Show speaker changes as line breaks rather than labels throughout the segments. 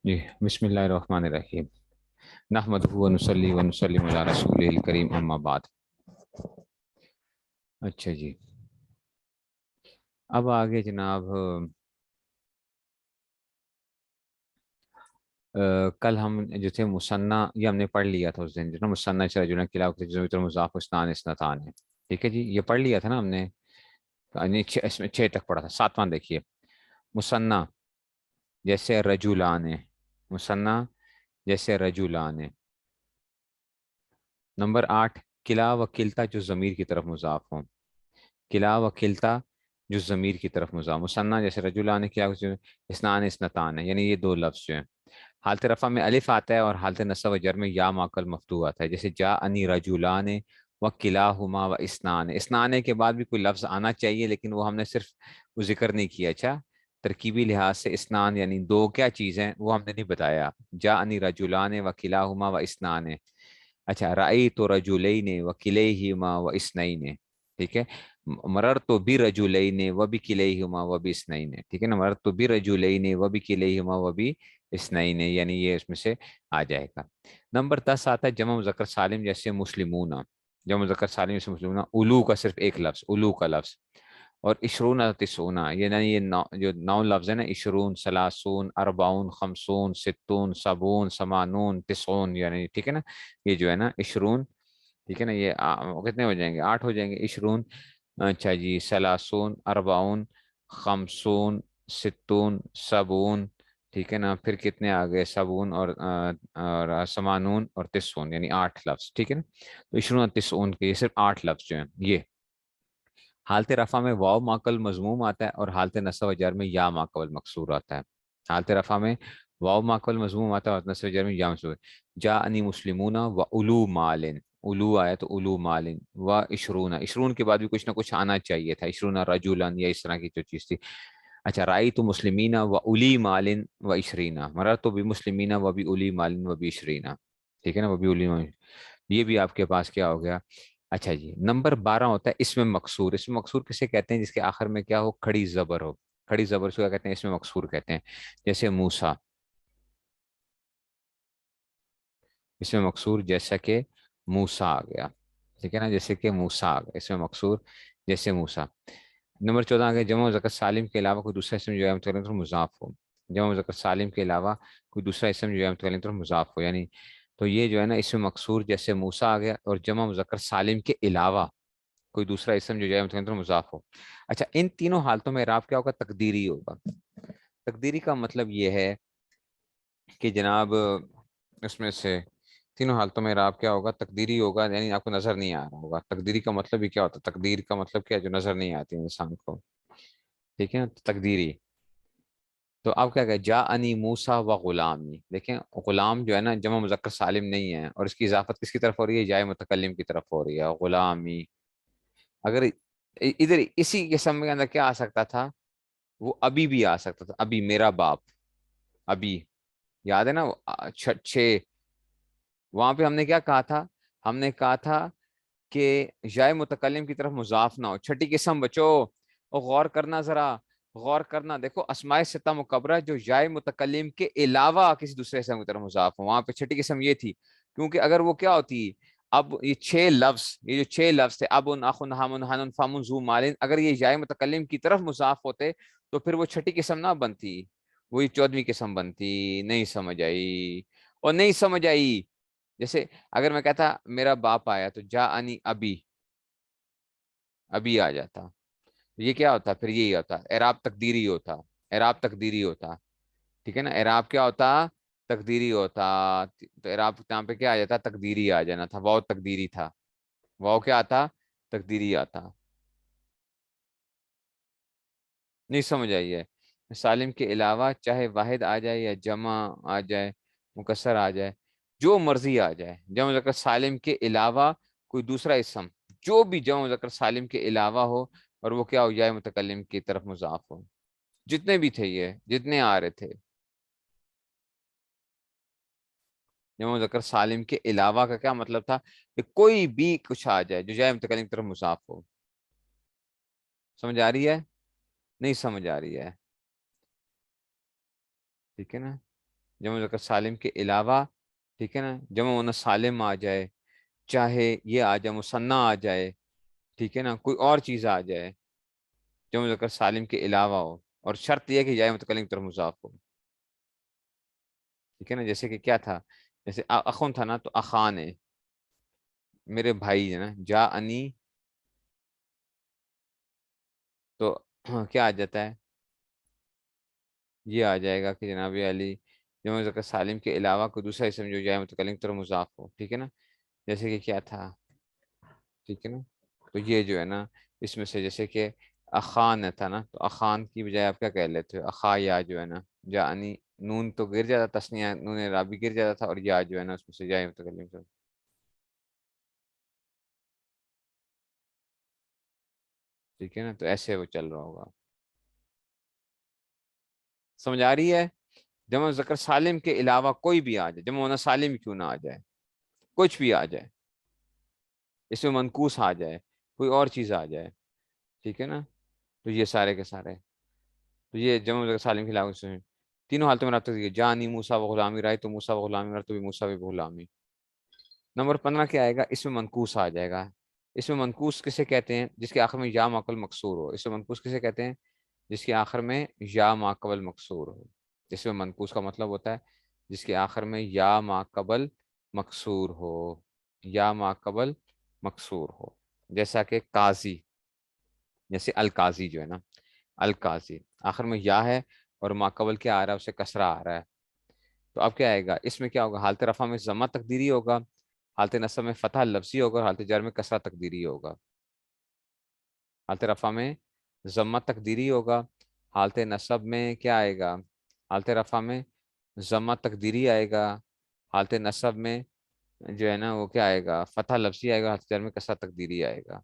جی، بسم اللہ الرحمن الرحیم، نحمدہ و نصلی و نسلم علی رسولہ الکریم، اما بعد۔ اچھا جی، اب آگے جناب کل ہم جو تھے مثنیٰ، یہ ہم نے پڑھ لیا تھا اس دن، جو نا مثنیٰ سے رجلا کلا مضاف اثنان اثنتان ہے، ٹھیک ہے جی، یہ پڑھ لیا تھا نا ہم نے، یعنی اس میں 6 تک پڑھا تھا۔ ساتواں دیکھیے، مثنیٰ جیسے رجولان، مثنیٰ جیسے رجولان۔ نمبر 8، کلا و کلتا جو ضمیر کی طرف مضاف ہوں، کلا و کلتا جو ضمیر کی طرف مضاف، مثنیٰ جیسے رجولان کیا اثنان اثنتان ہے، یعنی یہ دو لفظ جو ہیں۔ حالت رفع میں الف آتا ہے اور حالت نصب و جر میں یا ماکل مفتوح آتا ہے، جیسے جا انی رجولان و کلاہما و اسنان۔ اسنان کے بعد بھی کوئی لفظ آنا چاہیے، لیکن وہ ہم نے صرف وہ ذکر نہیں کیا۔ اچھا، ترکیبی لحاظ سے اسنان یعنی دو کیا چیزیں وہ ہم نے نہیں بتایا۔ جا انی رجولان و کلاہما و اسنان۔ اچھا، رائی تو رجولین و کلیہما و اسنین، ٹھیک ہے۔ مرر تو بھی رجولین و بھی کلیہما و بھی اسنین، ٹھیک ہے نا، مرر تو بھی رجولین و بھی کلیہما و بھی اسنین، یعنی یہ اس میں سے آ جائے گا۔ نمبر 10 آتا ہے جمع مذکر سالم جیسے مسلمون، جمع مذکر سالم جیسے مسلمون، الو کا صرف ایک لفظ، الو کا لفظ، اور عشرون تسعون، یعنی یہ جو 9 لفظ ہے نا، عشرون، ثلاثون، اربعون، خمسون، ستون، سبون، سمانون، تسعون، یعنی ٹھیک ہے نا، یہ جو ہے نا عشرون، ٹھیک ہے نا، یہ کتنے ہو جائیں گے؟ 8 ہو جائیں گے، عشرون، اچھا جی، ثلاثون، اربعون، خمسون، ستون، سبون، ٹھیک ہے نا، پھر کتنے آ گئے؟ سبون اور سمانون اور تسعون، یعنی 8 لفظ، ٹھیک ہے نا۔ تو عشرون اور تسعون کے یہ صرف 8 لفظ جو ہیں یہ۔ حالت رفع میں واو ماقبل مضموم آتا ہے اور حالت نصب و جر میں یا ماقبل مکسور آتا ہے۔ حالت رفع میں واو ماقبل مضموم آتا ہے اور نصب و جر میں یا مکسور۔ جا انی مسلمون و الو مالن، الو آیا تو الو مالن، و عشرون، عشرون کے بعد بھی کچھ نہ کچھ آنا چاہیے تھا، عشرون رجولن یا اس طرح کی جو چیز تھی۔ اچھا، رائی تو مسلمین و الی مالن و عشرین، مرر تو بھی مسلمین و بھی الی مالن و بھی عشرین، ٹھیک ہے نا، وہ بھی الی مالن، یہ بھی آپ کے پاس کیا ہو گیا۔ اچھا جی، نمبر 12 ہوتا ہے اسم مقصور۔ اسم مقصور کسے کہتے ہیں؟ جس کے آخر میں کیا ہو؟ کھڑی زبر ہو، کھڑی زبر سے کیا کہتے ہیں؟ اسم مقصور کہتے ہیں، جیسے موسیٰ، اسم مقصور جیسا کہ موسیٰ آ گیا، ٹھیک ہے نا، جیسے کہ موسیٰ آ گیا، اسم مقصور جیسے موسیٰ۔ نمبر 14 آ گیا جمع مذکر سالم کے علاوہ کوئی دوسرا اسم جو ہے متکلم طرف مضاف ہو، جمع مذکر سالم کے علاوہ کوئی دوسرا اسم جو ہے متکلم طرف مضاف ہو، یعنی تو یہ جو ہے نا اسم مقصور جیسے موسیٰ آ گیا، اور جمع مذکر سالم کے علاوہ کوئی دوسرا اسم جو جائے متکلم طرف مضاف ہو۔ اچھا، ان تینوں حالتوں میں اعراب کیا ہوگا؟ تقدیری ہوگا۔ تقدیری کا مطلب یہ ہے کہ جناب اس میں سے تینوں حالتوں میں اعراب کیا ہوگا؟ تقدیری ہوگا، یعنی آپ کو نظر نہیں آ رہا ہوگا۔ تقدیری کا مطلب ہی کیا ہوتا ہے؟ تقدیر کا مطلب کیا ہے؟ جو نظر نہیں آتی انسان کو، ٹھیک ہے نا، تقدیری۔ تو آپ کیا کہیں؟ جا انی موسیٰ و غلامی، دیکھیں غلام جو ہے نا جمع مذکر سالم نہیں ہے، اور اس کی اضافت کس کی طرف ہو رہی ہے؟ جائے متکلم کی طرف ہو رہی ہے، غلامی۔ اگر ادھر اسی قسم کے اندر کیا آ سکتا تھا؟ وہ ابھی بھی آ سکتا تھا، ابھی میرا باپ، ابھی، یاد ہے نا وہ چھ، وہاں پہ ہم نے کیا کہا تھا؟ ہم نے کہا تھا کہ جائے متکلم کی طرف مضاف نہ ہو، چھٹی قسم بچو، اور غور کرنا ذرا، غور کرنا، دیکھو اسماء ستہ مکبرہ جو جائے متکلم کے علاوہ کسی دوسرے اسم کی طرف مضاف ہو، وہاں پہ چھٹی قسم یہ تھی، کیونکہ اگر وہ کیا ہوتی، اب یہ 6 لفظ، یہ جو 6 لفظ تھے، اب اخن ہامن حنن فامن ذو مالن، اگر یہ جائے متکلم کی طرف مضاف ہوتے تو پھر وہ چھٹی قسم نہ بنتی، وہی 14ویں قسم بنتی۔ نہیں سمجھ آئی؟ اور نہیں سمجھ آئی؟ جیسے اگر میں کہتا میرا باپ آیا تو جا انی ابھی، ابھی آ جاتا، یہ کیا ہوتا؟ پھر یہی ہوتا اعراب تقدیری ہوتا، اعراب تقدیری ہوتا، ٹھیک ہے نا، اعراب کیا ہوتا؟ تقدیری ہوتا۔ تو اعراب یہاں پہ کیا آ جاتا؟ تقدیری آ جانا تھا، واو تقدیری تھا، واو کیا آتا؟ تقدیری آتا۔ نہیں سمجھ آئی ہے؟ سالم کے علاوہ چاہے واحد آ جائے یا جمع آ جائے، مکسر آ جائے، جو مرضی آ جائے، جمع مذکر سالم کے علاوہ کوئی دوسرا اسم جو بھی جمع مذکر سالم کے علاوہ ہو، اور وہ کیا ہو جائے؟ متکلم کی طرف مضاف ہو، جتنے بھی تھے، یہ جتنے آ رہے تھے، جمع مذکر سالم کے علاوہ کا کیا مطلب تھا؟ کہ کوئی بھی کچھ آ جائے جو جائے متکلم کی طرف مضاف ہو۔ سمجھ آ رہی ہے؟ نہیں سمجھ آ رہی ہے؟ ٹھیک ہے نا، جمع مذکر سالم کے علاوہ، ٹھیک ہے نا، جمع مؤنث سالم آ جائے، چاہے یہ آ جائے مثنیٰ آ جائے، ٹھیک ہے نا، کوئی اور چیز آ جائے جمع مذکر سالم کے علاوہ ہو، اور شرط یہ کہ جائے متکلم کی طرف مضاف ہو، ٹھیک ہے نا، جیسے کہ کیا تھا، جیسے اخون تھا نا، تو اخان ہے میرے بھائی ہے نا، جا انی، تو کیا آ جاتا ہے، یہ آ جائے گا کہ جناب علی جمع مذکر سالم کے علاوہ کوئی دوسرا اسم جو جائے متکلم کی طرف مضاف ہو، ٹھیک ہے نا، جیسے کہ کیا تھا، ٹھیک ہے نا، تو یہ جو ہے نا، اس میں سے جیسے کہ اخان تھا نا، تو اخان کی بجائے آپ کیا کہہ لیتے ہو، اخا یا جو ہے نا، جانی، نون تو گر جاتا، تسنیہ نون رابی گر جاتا تھا، اور یا جو ہے نا اس میں سے جائے متکلم سے، ٹھیک ہے نا، تو ایسے وہ چل رہا ہوگا، سمجھ آ رہی ہے؟ جمع مذکر سالم کے علاوہ کوئی بھی آ جائے، جمع مؤنث سالم کیوں نہ آ جائے، کچھ بھی آ جائے، اس میں منقوص آ جائے، کوئی اور چیز آ جائے، ٹھیک ہے نا، تو یہ سارے کے سارے، تو یہ جمع مذکر سالم کے علاوہ سے ہیں۔ تینوں حالتوں میں رابطہ دیکھیے، جانی موسیٰ و غلامی، رائے تو موسیٰ و غلامی، رائے تو بھی موسیٰ و غلامی۔ نمبر 15 کیا آئے گا، اس میں منقوص آ جائے گا، اس میں منقوص کسے کہتے ہیں، جس کے آخر میں یا ما قبل مکسور ہو، اس میں منقوص کسے کہتے ہیں، جس کے آخر میں یا ما قبل مکسور ہو، اس میں منقوص کا مطلب ہوتا ہے جس کے آخر میں یا ما قبل مکسور ہو، یا ما قبل مکسور ہو، جیسا کہ قاضی، جیسے القاضی جو ہے نا، القاضی آخر میں یا ہے، اور ما قبل کیا آ رہا ہے، اسے کسرہ آ رہا ہے، تو اب کیا آئے گا، اس میں کیا ہوگا، حالت رفع میں ضمہ تقدیری ہوگا، حالت نصب میں فتح لفظی ہوگا، اور حالت جر میں کسرہ تقدیری ہوگا، حالت رفع میں ضمہ تقدیری ہوگا، حالت نصب میں کیا آئے گا، حالت رفع میں ضمہ تقدیری آئے گا، حالت نصب میں جو ہے نا وہ کیا آئے گا، فتح لفظی آئے گا، حالت جر میں کسرہ تقدیری آئے گا،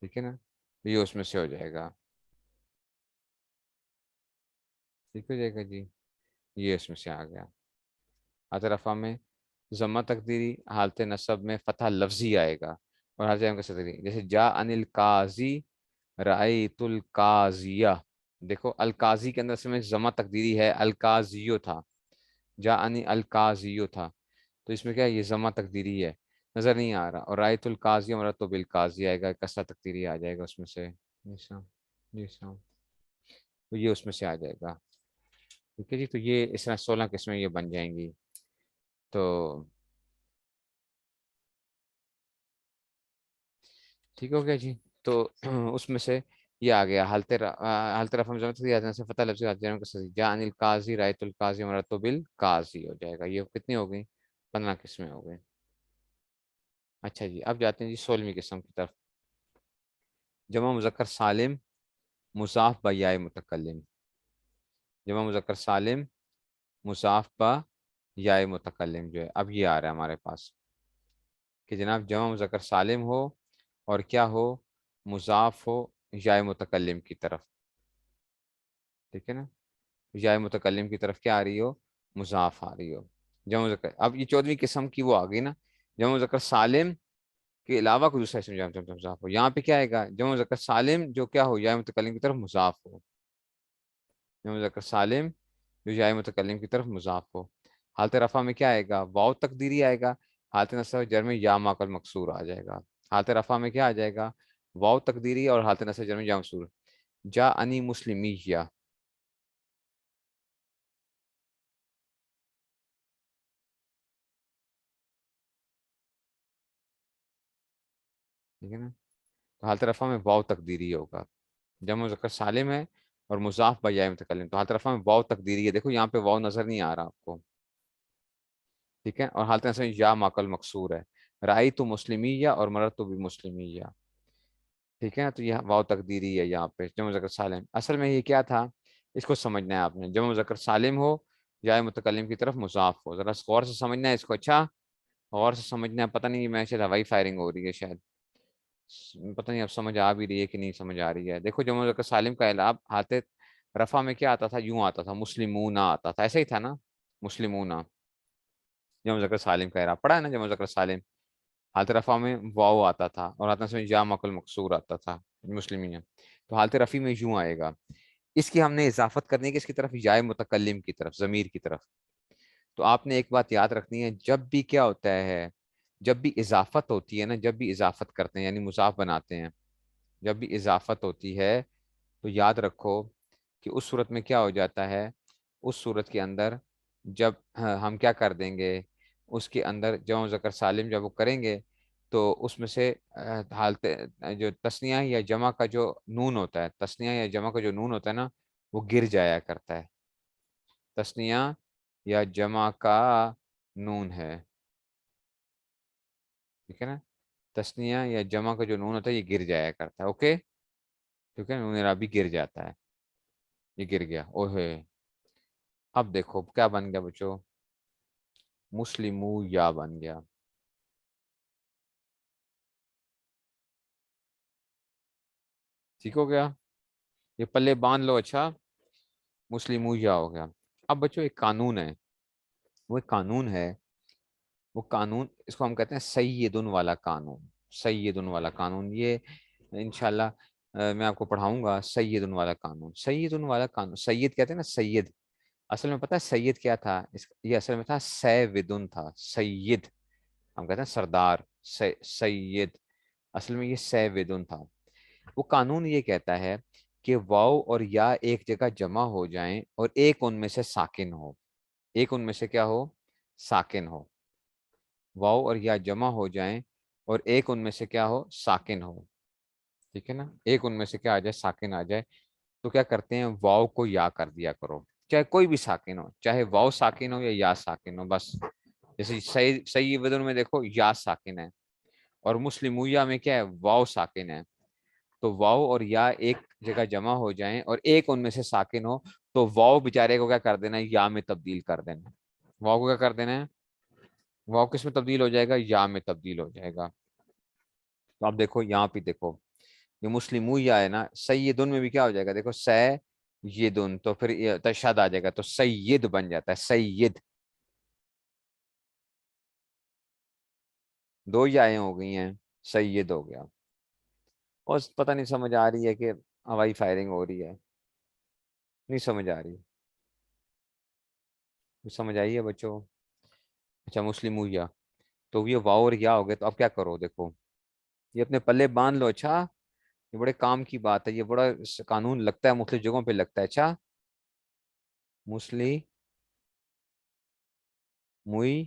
ٹھیک ہے نا، تو یہ اس میں سے ہو جائے گا، ٹھیک ہو جائے گا جی، یہ اس میں سے آ گیا، حالت رفع میں ضمہ تقدیری، حالت نصب میں فتح لفظی آئے گا، اور حالت جر میں کسرہ تقدیری، جیسے جا ان القاضی رأیت القاضیہ، دیکھو القاضی کے اندر سے میں ضمہ تقدیری ہے، القاضیو تھا، جا انی القاضیو تھا، تو اس میں کیا ہے، یہ ضمہ تقدیری ہے، نظر نہیں آ رہا، اور رأیت القاضی مراد تو بالقاضی آئے گا، کسرہ تقدیری آ جائے گا اس میں سے، جی سام، جی سام، تو یہ اس میں سے آ جائے گا، ٹھیک ہے جی، تو یہ اس طرح 16 قسمیں یہ بن جائیں گی، تو ٹھیک ہو گیا جی، تو اس میں سے یہ آ گیا، حالت رفع میں ضمہ تقدیری، حالت نصب فتح لفظی، حالت جر میں کسرہ، جا ان القاضی رأیت القاضی مراد تو بالقاضی ہو جائے گا، یہ کتنی ہو گئی، 15 قسمیں ہو گئی۔ اچھا جی، اب جاتے ہیں جی 16ویں قسم کی طرف، جمع مذکر سالم مضاف با یاء متکلم، جمع مذکر سالم مضاف با یاء متکلم جو ہے، اب یہ آ رہا ہے ہمارے پاس کہ جناب جمع مذکر سالم ہو، اور کیا ہو، مضاف ہو یاء متکلم کی طرف، ٹھیک ہے نا، یاء متکلم کی طرف کیا آ رہی ہو، مضاف آ رہی ہو، جمع مذکر، اب یہ 14ویں قسم کی وہ آ گئی نا، جمع مذکر سالم کے علاوہ کوئی دوسرا اسم جامع مضاف ہو، یہاں پہ کیا آئے گا، جمع مذکر سالم جو کیا ہو، یاء متکلم کی طرف مضاف ہو، جمع مذکر سالم جو یاء متکلم کی طرف مضاف ہو، حالت رفع میں کیا آئے گا، واو تقدیری آئے گا، حالت نصب جر میں یا ما قبل مکسور آ جائے گا، حالت رفع میں کیا آ جائے گا، واو تقدیری، اور حالت نصب جر میں یا مکسور، جا انی مسلمیہ، ٹھیک ہے نا، تو حالت رفع میں واو تقدیری ہوگا، جمع مذکر سالم ہے اور مضاف با یاء متکلم، تو حالت رفع میں واو تقدیری ہے، دیکھو یہاں پہ واو نظر نہیں آ رہا آپ کو، ٹھیک ہے، اور حالت نصب یا ماقل مقصور ہے، رائی تو مسلمیہ اور مرت تو بھی مسلمیہ، ٹھیک ہے نا، تو یہ واو تقدیری ہے یہاں پہ جمع مذکر سالم، اصل میں یہ کیا تھا، اس کو سمجھنا ہے آپ نے، جمع مذکر سالم ہو یا متکلم کی طرف مضاف ہو، ذرا غور سے سمجھنا ہے اس کو، اچھا غور سے سمجھنا ہے، پتہ نہیں میں شاید ہوائی فائرنگ ہو رہی ہے شاید، پتہ نہیں اب سمجھ آ بھی رہی ہے کہ نہیں سمجھ آ رہی ہے، دیکھو جمع مذکر سالم کا اعراب حالت رفع میں کیا آتا تھا، یوں آتا تھا، مسلمون آتا تھا، ایسا ہی تھا نا، مسلمون، جمع مذکر سالم کا اعراب پڑھا ہے نا، جمع مذکر سالم حالت رفع میں واو آتا تھا، اور حالت نصب میں یا مقل مقصور آتا تھا، مسلمین، تو حالت رفع میں یوں آئے گا، اس کی ہم نے اضافت کرنی ہے کس کی طرف؟ یا متکلم کی طرف، ضمیر کی طرف۔ تو آپ نے ایک بات یاد رکھنی ہے، جب بھی کیا ہوتا ہے، جب بھی اضافت ہوتی ہے نا، جب بھی اضافت کرتے ہیں یعنی مضاف بناتے ہیں، جب بھی اضافت ہوتی ہے تو یاد رکھو کہ اس صورت میں کیا ہو جاتا ہے، اس صورت کے اندر جب ہم کیا کر دیں گے، اس کے اندر جمع مذکر سالم جب وہ کریں گے تو اس میں سے حالت جو تثنیہ یا جمع کا جو نون ہوتا ہے، تثنیہ یا جمع کا جو نون ہوتا ہے نا، وہ گر جایا کرتا ہے۔ تثنیہ یا جمع کا نون ہے، ٹھیک ہے نا، تثنیہ یا جمع کا جو نون ہوتا ہے یہ گر جایا کرتا ہے، اوکے، ٹھیک ہے، نون رابی گر جاتا ہے، یہ گر گیا، اوہے۔ اب دیکھو کیا بن گیا بچوں، مسلمو یا بن گیا، ٹھیک ہو گیا، یہ پلے باندھ لو، اچھا، مسلمو یا ہو گیا۔ اب بچوں ایک قانون ہے، وہ ایک قانون ہے، وہ قانون اس کو ہم کہتے ہیں سیدن والا قانون، سیدن والا قانون، یہ انشاءاللہ میں آپ کو پڑھاؤں گا، سیدن والا قانون، سیدن والا قانون، سید کہتے ہیں نا، سید، اصل میں پتہ ہے سید کیا تھا، یہ اصل میں تھا سیودن تھا، سید ہم کہتے ہیں سردار، سید، اصل میں یہ سیودن تھا۔ وہ قانون یہ کہتا ہے کہ واو اور یا ایک جگہ جمع ہو جائیں اور ایک ان میں سے ساکن ہو، ایک ان میں سے کیا ہو، ساکن ہو، واو اور یا جمع ہو جائیں اور ایک ان میں سے کیا ہو، ساکن ہو، ٹھیک ہے نا، ایک ان میں سے کیا آ جائے، ساکن آ جائے، تو کیا کرتے ہیں، واو کو یا کر دیا کرو، چاہے کوئی بھی ساکن ہو، چاہے واو ساکن ہو یا ساکن ہو، بس جیسے صحیح ودن میں دیکھو یا ساکن ہے، اور مسلمویہ میں کیا ہے، واو ساکن ہے، تو واو اور یا ایک جگہ جمع ہو جائیں اور ایک ان میں سے ساکن ہو، تو واو بیچارے کو کیا کر دینا ہے، یا میں تبدیل کر دینا، واو کو کیا کر دینا ہے، واو کس میں تبدیل ہو جائے گا، یا میں تبدیل ہو جائے گا۔ تو آپ دیکھو یہاں پہ دیکھو، یہ مسلمویہ ہے نا، سیدن میں بھی کیا ہو جائے گا، دیکھو سیدن، تو پھر تشہد آ جائے گا تو سید بن جاتا ہے، سید، دو یائیں ہو گئی ہیں، سید ہو گیا۔ اور پتہ نہیں سمجھ آ رہی ہے کہ ہوائی فائرنگ ہو رہی ہے، نہیں سمجھ آ رہی، سمجھ آئی ہے بچوں؟ اچھا مسلمویہ، تو یہ واو اور یا ہو گئے، تو اب کیا کرو، دیکھو یہ اپنے پلے باندھ لو، اچھا، یہ بڑے کام کی بات ہے، یہ بڑا قانون لگتا ہے مختلف جگہوں پہ لگتا ہے، اچھا، مسلی موئی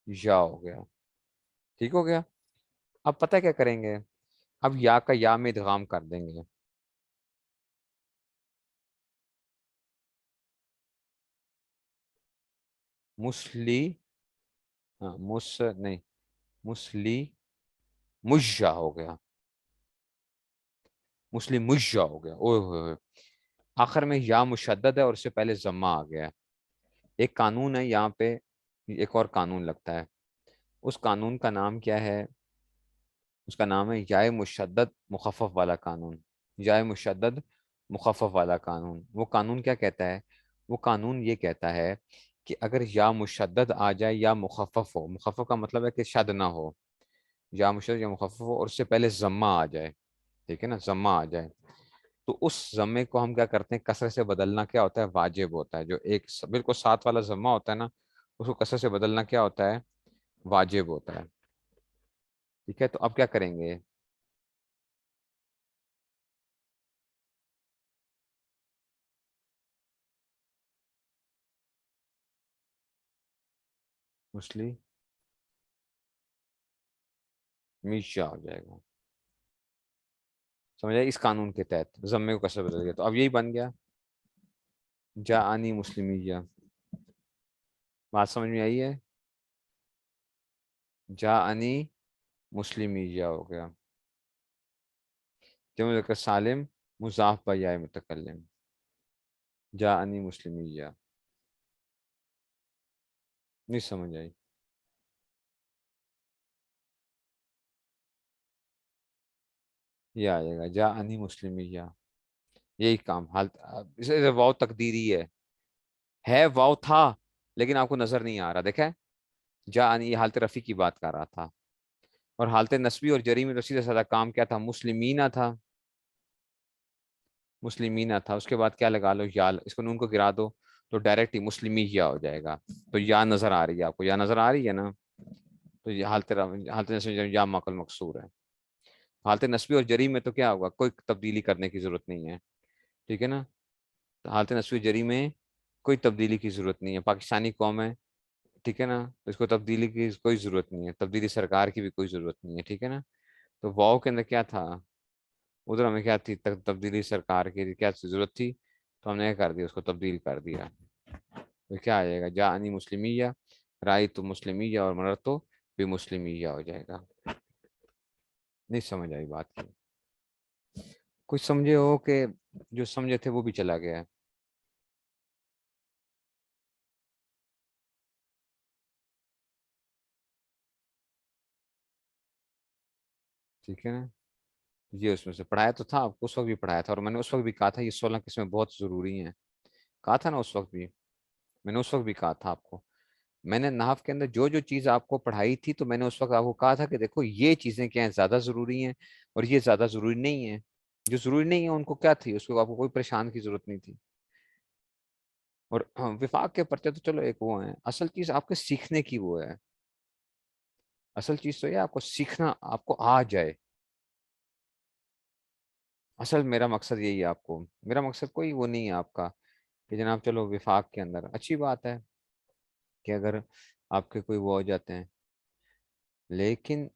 یا ہو گیا، ٹھیک ہو گیا۔ اب پتہ کیا کریں گے، اب یا کا یا میں ادغام کر دیں گے، مسلی، ہاں نہیں، مسلی مجا ہو گیا، مسلم مجا ہو گیا، اوہ ہوئے ہوئے۔ آخر میں یا مشدد ہے اور اس سے پہلے ضمہ آ گیا ہے۔ ایک قانون ہے یہاں پہ، ایک اور قانون لگتا ہے، اس قانون کا نام کیا ہے، اس کا نام ہے یا مشدد مخفف والا قانون، یا مشدد مخفف والا قانون۔ وہ قانون کیا کہتا ہے، وہ قانون یہ کہتا ہے کہ اگر یا مشدد آ جائے یا مخفف ہو، مخفف کا مطلب ہے کہ شد نہ ہو، یا مشدد یا مخفف ہو اور اس سے پہلے ضمہ آ جائے، ٹھیک ہے نا، ضمہ آ جائے، تو اس ضمے کو ہم کیا کرتے ہیں، کسر سے بدلنا کیا ہوتا ہے، واجب ہوتا ہے، جو ایک بالکل ساتھ والا ضمہ ہوتا ہے نا، اس کو کسر سے بدلنا کیا ہوتا ہے، واجب ہوتا ہے، ٹھیک ہے۔ تو اب کیا کریں گے، مسلی میشا ہو جائے گا، سمجھ آئے، اس قانون کے تحت ضمے کو کسر بدل گیا، تو اب یہی بن گیا جاءنی مسلمیہ، بات سمجھ میں آئی ہے، جاءنی مسلمیہ ہو گیا، جمع مذکر سالم مضاف با یا متکلم، جاءنی مسلمیہ، نہیں سمجھ آئی، یہ آ جائے گا جاءنی مسلمیہ، یہی کام حال، اسے واو تقدیری ہے واو تھا لیکن آپ کو نظر نہیں آ رہا، دیکھیں، جاءنی یہ حالت رفیع کی بات کر رہا تھا، اور حالت نسبی اور جری میں تو سیدھا سادہ کام کیا تھا، مسلمینہ تھا، مسلمینہ تھا، اس کے بعد کیا لگا لو یا، اس کو نون کو گرا دو تو ڈائریکٹ ہی مسلمیہ ہو جائے گا. تو یا نظر آ رہی ہے آپ کو، یا نظر آ رہی ہے نا. تو یہ حالت نصب یا مقل مقصور ہے. حالت نصبی اور جری میں تو کیا ہوگا، کوئی تبدیلی کرنے کی ضرورت نہیں ہے. ٹھیک ہے نا. تو حالت نصبی جری میں کوئی تبدیلی کی ضرورت نہیں ہے. پاکستانی قوم ہے، ٹھیک ہے نا، تو اس کو تبدیلی کی کوئی ضرورت نہیں ہے، تبدیلی سرکار کی بھی کوئی ضرورت نہیں ہے. ٹھیک ہے نا. تو واؤ کے اندر کیا تھا، ادھر ہمیں کیا تھی، تبدیلی سرکار کی کیا ضرورت تھی، تو ہم نے کیا کر دیا، اس کو تبدیل کر دیا. تو کیا آ جائے گا، جانی مسلمیہ، رائی تو مسلمیہ، اور مرر تو بھی مسلمیہ ہو جائے گا. نہیں سمجھ آئی بات کی؟ کچھ سمجھے ہو کہ جو سمجھے تھے وہ بھی چلا گیا ہے؟ ٹھیک ہے نا. یہ اس میں سے پڑھایا تو تھا آپ کو، اس وقت بھی پڑھایا تھا، اور میں نے اس وقت بھی کہا تھا یہ 16 قسمیں بہت ضروری ہیں. کہا تھا نا اس وقت بھی، میں نے اس وقت بھی کہا تھا آپ کو. میں نے نحو کے اندر جو جو چیز آپ کو پڑھائی تھی، تو میں نے اس وقت آپ کو کہا تھا کہ دیکھو یہ چیزیں کیا ہیں، زیادہ ضروری ہیں، اور یہ زیادہ ضروری نہیں ہیں. جو ضروری نہیں ہے ان کو کیا تھی، اس کو آپ کو کوئی پریشان کی ضرورت نہیں تھی. اور وفاق کے پرچے تو چلو ایک وہ ہیں، اصل چیز آپ کے سیکھنے کی وہ ہے. اصل چیز تو یہ آپ کو سیکھنا، آپ کو آ جائے. اصل میرا مقصد یہی ہے آپ کو، میرا مقصد کوئی وہ نہیں ہے آپ کا کہ جناب چلو وفاق کے اندر اچھی بات ہے کہ اگر آپ کے کوئی وہ ہو جاتے ہیں، لیکن